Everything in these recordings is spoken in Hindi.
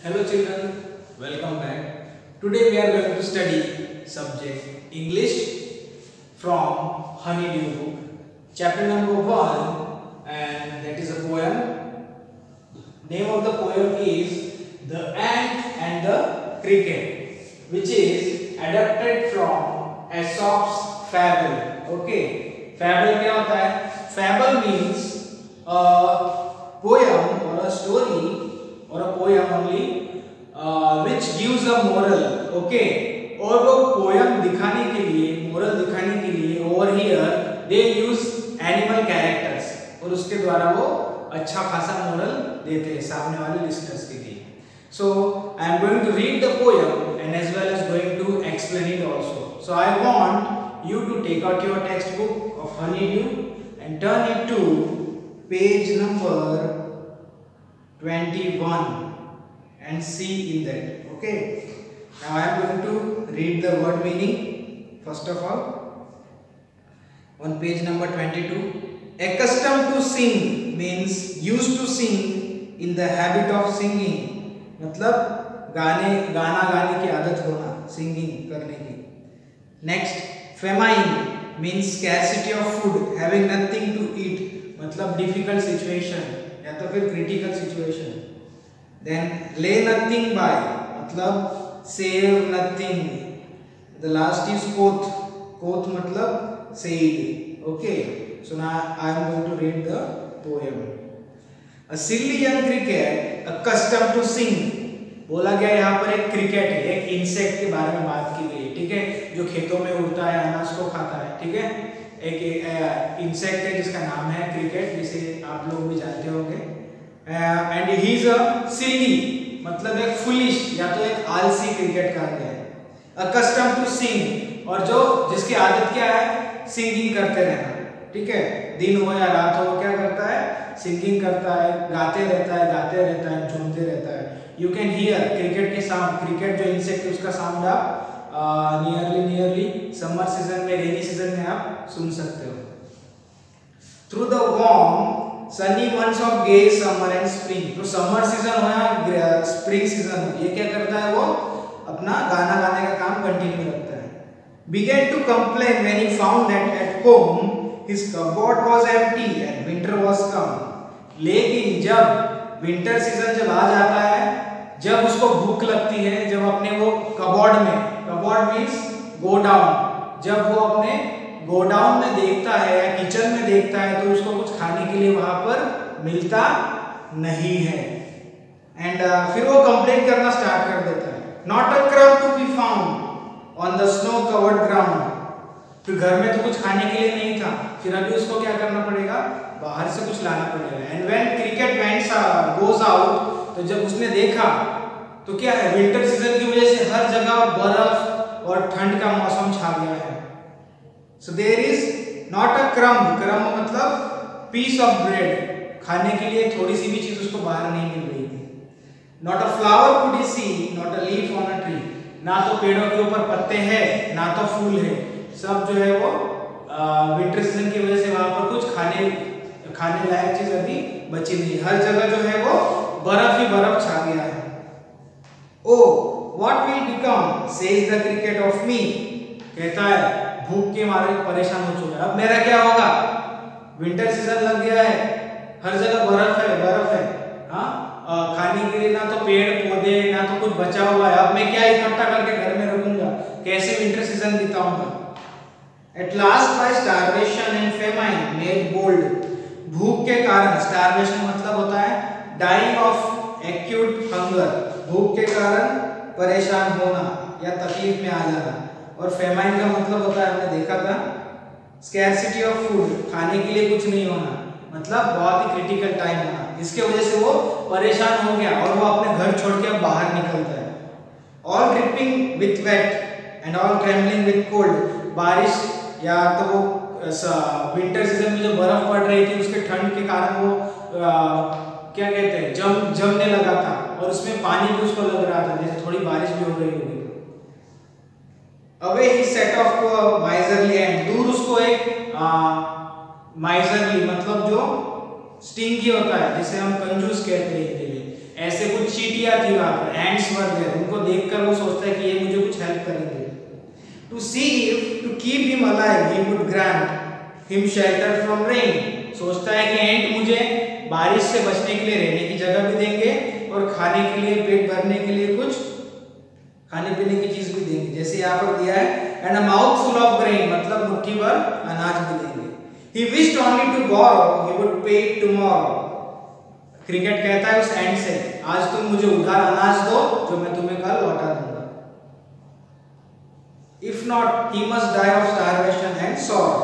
Hello children, welcome back. Today we are going to study subject English from Honeydew book, chapter number 1, and that is a poem. Name of the poem is The Ant and the Cricket, which is adapted from Aesop's Fable. Okay, Fable क्या होता है? Fable means a poem or a story or a poem only which gives a moral. Okay, और वो पोयम दिखाने के लिए, मोरल दिखाने के लिए over here they use animal characters और उसके द्वारा वो अच्छा खासा मोरल देते हैं सामने वाले लिसनर्स के लिए. So I am going to read the poem and as well as going to explain it also. So I want you to take out your textbook of Honeydew and turn it to page number 21 and see in that. Okay, now I am going to read the word meaning. First of all, on page number 22, accustomed to sing means used to sing, in the habit of singing मतलब गाना गाने की आदत होना, सिंगिंग करने की. Next, famine means scarcity of food, having nothing to eat मतलब difficult situation या तो फिर critical situation. Then lay nothing by मतलब save nothing. The last is quoth. Quoth मतलब said. Okay, so now I am going to read the poem. A silly young cricket accustomed to sing. बोला गया यहाँ पर एक क्रिकेट है, एक इंसेक्ट के बारे में बात की गई. ठीक है, जो खेतों में उड़ता है, अनाज को खाता है. ठीक है, एक इंसेक्ट है जिसका नाम है क्रिकेट, जिसे आप लोग भी जानते होंगे. एंड ही इज अ सिली मतलब एक फुलिश या तो एक आलसी क्रिकेट कहा गया है. अकस्टम्ड टू सिंग और जो जिसकी आदत क्या है, सिंगिंग करते रहना. ठीक है, दिन हो या रात हो क्या करता है, सिंगिंग करता है, गाते रहता है, झूमते रहता है. यू कैन हियर क्रिकेट के साउंड. क्रिकेट जो इंसेक्ट है उसका साउंड आप नियरली समर सीजन में, रेनी सीजन में आप सुन सकते हो. Through the warm sunny months of gay summer and spring. तो समर सीजन हो या स्प्रिंग सीजन हो, ये क्या करता है, वो अपना गाना गाने का काम कंटिन्यू रखता है. began to complain when he found that at home his cupboard was empty and winter was come. लेकिन जब विंटर सीजन जब आ जाता है, जब उसको भूख लगती है, जब अपने वो कबोर्ड में, कबोर्ड मीन्स गो डाउन, जब वो अपने गो डाउन में देखता है या किचन में देखता है तो उसको कुछ खाने के लिए वहां पर मिलता नहीं है. एंड फिर वो कंप्लेन करना स्टार्ट कर देता है. Not a crumb to be found on the snow covered ground. फिर घर में तो कुछ खाने के लिए नहीं था, फिर अभी उसको क्या करना पड़ेगा, बाहर से कुछ लाना पड़ेगा. And when cricket goes out, तो जब उसने देखा तो क्या है, विंटर सीजन की वजह से हर जगह बर्फ और ठंड का मौसम छा गया है. So there is not a crumb. Crumb मतलब पीस ऑफ ब्रेड, खाने के लिए थोड़ी सी भी चीज उसको बाहर नहीं मिल रही थी. Not a flower could he see, not a leaf on a tree. ना तो पेड़ों के ऊपर पत्ते हैं, ना तो फूल है. सब जो है वो विंटर सीजन की वजह से वहां पर कुछ खाने लायक चीज अभी बची नहीं. हर जगह जो है वो बर्फ ही बर्फ छा गया है. Oh what will become says the cricket of me. कहता है भूख के मारे परेशान हो चुका है, अब मेरा क्या होगा. विंटर सीजन लग गया है, हर जगह बर्फ है. हाँ, खाने के लिए ना तो पेड़ पौधे, ना तो कुछ बचा हुआ है. अब मैं क्या इकट्ठा करके घर में रखूंगा, कैसे विंटर सीजन बिताऊंगा. At last by starvation and famine made bold. भूख के कारण, starvation मतलब होता है dying of acute hunger. भूख के कारण परेशान होना या तकलीफ में आ जाना. और famine का मतलब होता है, हमने देखा था, scarcity of food, खाने के लिए कुछ नहीं होना, मतलब बहुत ही क्रिटिकल टाइम होना. इसके वजह से वो परेशान हो गया और वो अपने घर छोड़ के बाहर निकलता है. All dripping with wet and all trembling with cold. बारिश या तो वो विंटर सीजन में जो बर्फ पड़ रही थी उसके ठंड के कारण वो क्या कहते हैं, जमने लगा था और उसमें पानी भी उसको लग रहा था, जैसे थोड़ी बारिश भी हो रही होगी. Away he set off to a miserly ant. दूर उसको एक माइजरली मतलब जो स्टिंगी होता है, जिसे हम कंजूस कहते हैं हिंदी में, ऐसे कुछ चींटियां थी वहां पर, एंड्स वर देयर, उनको देखकर वो सोचता है कि ये मुझे कुछ हेल्प करेंगे। To see if to keep him alive he would grant him shelter from rain, सोचता है कि एंट मुझे बारिश से बचने के लिए रहने की जगह भी देंगे और खाने के लिए, पेट भरने के लिए कुछ खाने पीने की चीज भी देंगे, जैसे यहाँ पर दिया है and a mouth full of grain, मतलब मुट्ठी भर अनाज भी देंगे। He wished only to borrow, he would pay tomorrow. Cricket कहता है उस एंड से, आज तुम मुझे उधार अनाज दो जो मैं तुम्हें कल लौटा दूंगा। If not, he must die of starvation and sorrow.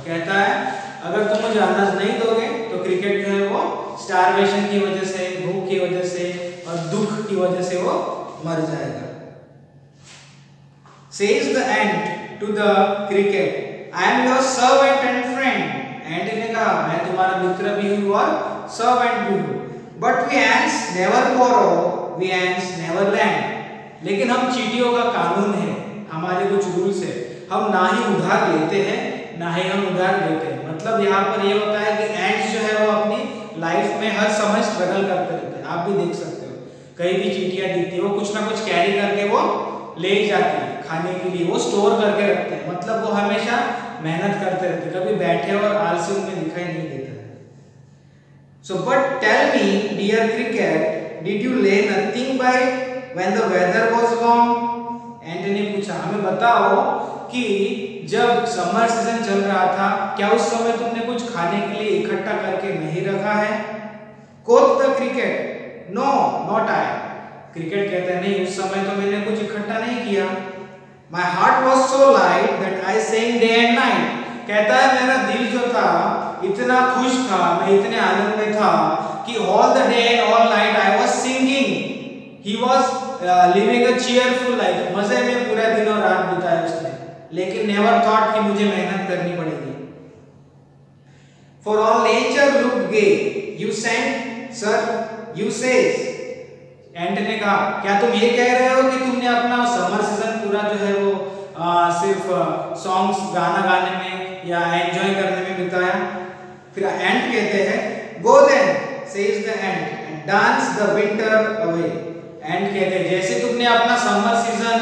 कहता है अगर तुम मुझे अनाज नहीं दोगे तो क्रिकेट जो है वो स्टारवेशन की वजह से, भूख की वजह से और दुख की वजह से वो मर जाएगा। Says the ant to the cricket, I am your servant and friend. एंट ने कहा मैं तुम्हारा मित्र भी हूँ और सर्वेंट भी हूँ। But we ants never borrow, we ants never lend. लेकिन हम चींटियों का कानून है, हमारे कुछ रूल्स है, हम ना ही उधार लेते हैं ना ही हम उधार देते हैं। मतलब यहाँ पर ये होता है कि एंट्स जो है वो अपनी लाइफ में हर समय स्ट्रगल करते रहते हैं। आप भी देख सकते हो कहीं भी चींटियां दिखती है वो कुछ ना कुछ कैरी करके वो ले जाती है खाने के लिए, वो स्टोर करके रखते हैं, मतलब वो हमेशा मेहनत करते रहते, कभी बैठे और आलसी उनमें दिखाई नहीं देता है। So but tell me dear cricket, did you lay nothing by when the weather was warm? Antony ने पूछा हमें बताओ कि जब समर सीजन चल रहा था क्या उस समय तुमने कुछ खाने के लिए इकट्ठा करके नहीं रखा है? Quoth the cricket, no, not I. Cricket कहता है नहीं उस समय तो मैंने कुछ इकट्ठा नहीं किया। My heart was so light that I sang day and night. कहता है मेरा दिल जो था इतना खुश था, मैं इतने आनंद में था कि all the day and all night I was singing. He was living a cheerful life. मजे में पूरा दिन और रात बिताया उसने, लेकिन never thought कि मुझे मेहनत करनी पड़ेगी। For all nature looked gay. You sang, sir. You says. एंट ने कहा क्या तुम ये कह रहे हो कि तुमने अपना समर सीजन पूरा जो है वो सिर्फ सॉन्ग्स गाना गाने में या एंजॉय करने में बिताया? फिर एंट कहते हैं go then says the ant and dance the winter away. Ant कहते हैं जैसे तुमने अपना समर सीजन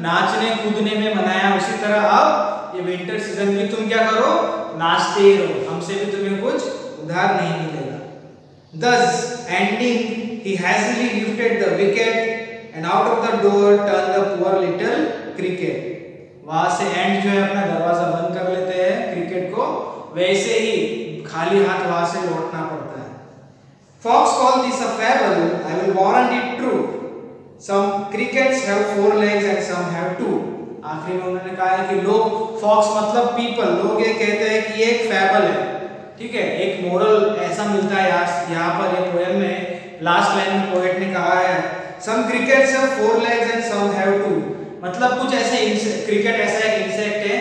नाचने कूदने में मनाया उसी तरह अब ये विंटर सीजन भी तुम क्या करो, नाचते ही रहो, हमसे भी तुम्हें कुछ उधार नहीं मिलेगा। Thus ending he hastily lifted the wicket and out of the door turned the poor little cricket. वहां से एंड जो है अपना दरवाजा बंद कर लेते हैं क्रिकेट को, वैसे ही खाली हाथ वहां से लौटना पड़ता है। Fox called this a fable, I will warrant it true. Some crickets have 4 legs and some have 2. आखिरी में उन्होंने कहा है कि लोग, फॉक्स मतलब पीपल, लोग ये कहते हैं कि ये एक फेबल है, ठीक है, एक मोरल ऐसा मिलता है यहाँ पर ये पोएम में लास्ट लाइन में पोएट ने कहा है some crickets have 4 legs and some have 2, मतलब कुछ ऐसे क्रिकेट ऐसा एक इंसेक्ट है,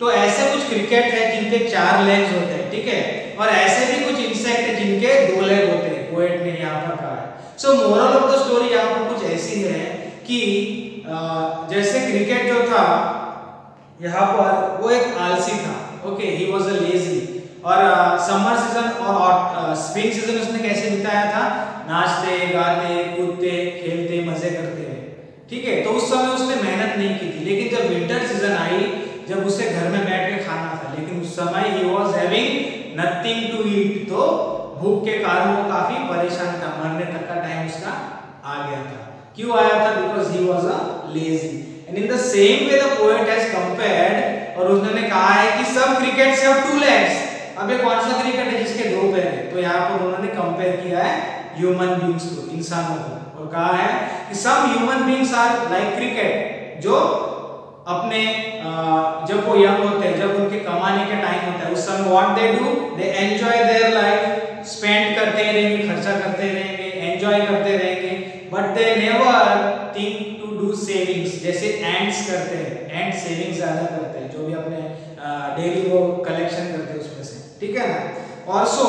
तो ऐसे कुछ क्रिकेट है जिनके 4 लेग्स होते हैं, ठीक है, और ऐसे भी कुछ इंसेक्ट है जिनके 2 लेग होते हैं, पोएट ने यहाँ पर कहा है। सो मोरल ऑफ द स्टोरी यहाँ पर कुछ ऐसी है कि जैसे क्रिकेट जो था यहाँ पर वो एक आलसी था, okay, he was a lazy, और समर सीजन और स्प्रिंग सीजन उसने कैसे बिताया था, नाचते गाते कूदते खेलते मजे करते हुए, ठीक है, तो उस समय उसने मेहनत नहीं की थी। लेकिन जब विंटर सीजन आई, जब उसे घर में बैठ के खाना था, लेकिन उस समय he was having nothing to eat, तो भूख के कारण वो काफी परेशान था, मरने तक का टाइम उसका आ गया था। क्यों आया था? Because he was a lazy. And in the same way the poet has compared, और उन्होंने कहा है कि सब क्रिकेट्स हैव 2 लेग्स। अब ये कौन सा क्रिकेट है जिसके 2 पैर हैं? तो यहाँ पर उन्होंने कंपेयर किया है ह्यूमन बीइंग्स को, इंसानों को, और कहा है कि some human beings are like cricket, जो अपने जब वो यंग होते हैं, जब उनके कमाने के टाइम होता है, उस समय what they do, they enjoy their life, spend करते रहेंगे, खर्चा करते रहेंगे, एंजॉय करते रहेंगे, but they never think to do savings, जैसे एंट्स करते हैं, एंट सेविंग्स ज्यादा करते हैं, जो भी अपने डेली वो कलेक्शन करते हैं उसमें से, ठीक है ना। और सो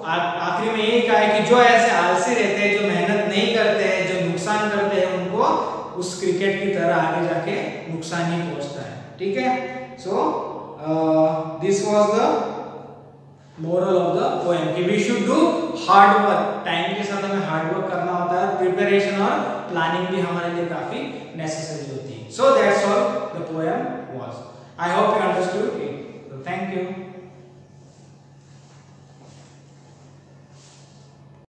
आखिरी में यही कहा है कि जो ऐसे आलसी रहते हैं, जो मेहनत नहीं करते हैं, जो नुकसान करते हैं, उनको उस क्रिकेट की तरह आगे जाके नुकसान ही पहुंचता है, ठीक है। So this was the moral of the poem कि we should do hard work, time के साथ हमें हार्ड वर्क करना होता है, प्रिपरेशन और प्लानिंग भी हमारे लिए काफी नेसेसरी होती है. So that's all the poem was. I hope you understood it. Thank you.